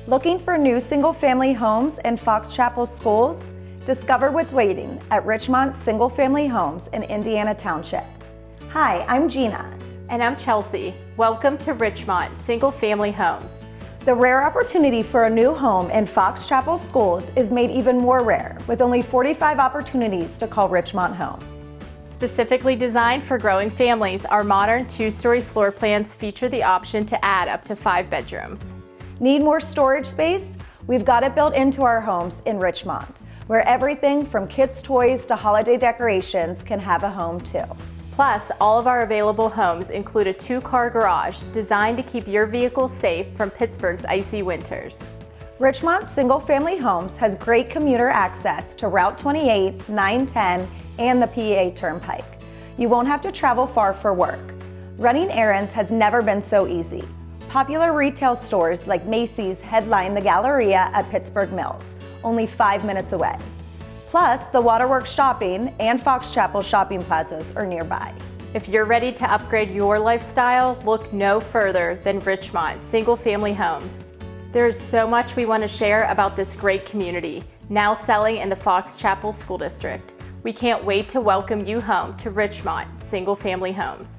Looking for new single-family homes in Fox Chapel schools? Discover what's waiting at Richmont Single Family Homes in Indiana Township. Hi, I'm Gina. And I'm Chelsea. Welcome to Richmont Single Family Homes. The rare opportunity for a new home in Fox Chapel schools is made even more rare with only 45 opportunities to call Richmont home. Specifically designed for growing families, our modern 2-story floor plans feature the option to add up to 5 bedrooms. Need more storage space? We've got it built into our homes in Richmont, where everything from kids' toys to holiday decorations can have a home too. Plus, all of our available homes include a 2-car garage designed to keep your vehicle safe from Pittsburgh's icy winters. Richmont Single Family Homes has great commuter access to Route 28, 910, and the PA Turnpike. You won't have to travel far for work. Running errands has never been so easy. Popular retail stores like Macy's headline the Galleria at Pittsburgh Mills, only 5 minutes away. Plus, the Waterworks Shopping and Fox Chapel shopping plazas are nearby. If you're ready to upgrade your lifestyle, look no further than Richmont Single Family Homes. There is so much we want to share about this great community, now selling in the Fox Chapel School District. We can't wait to welcome you home to Richmont Single Family Homes.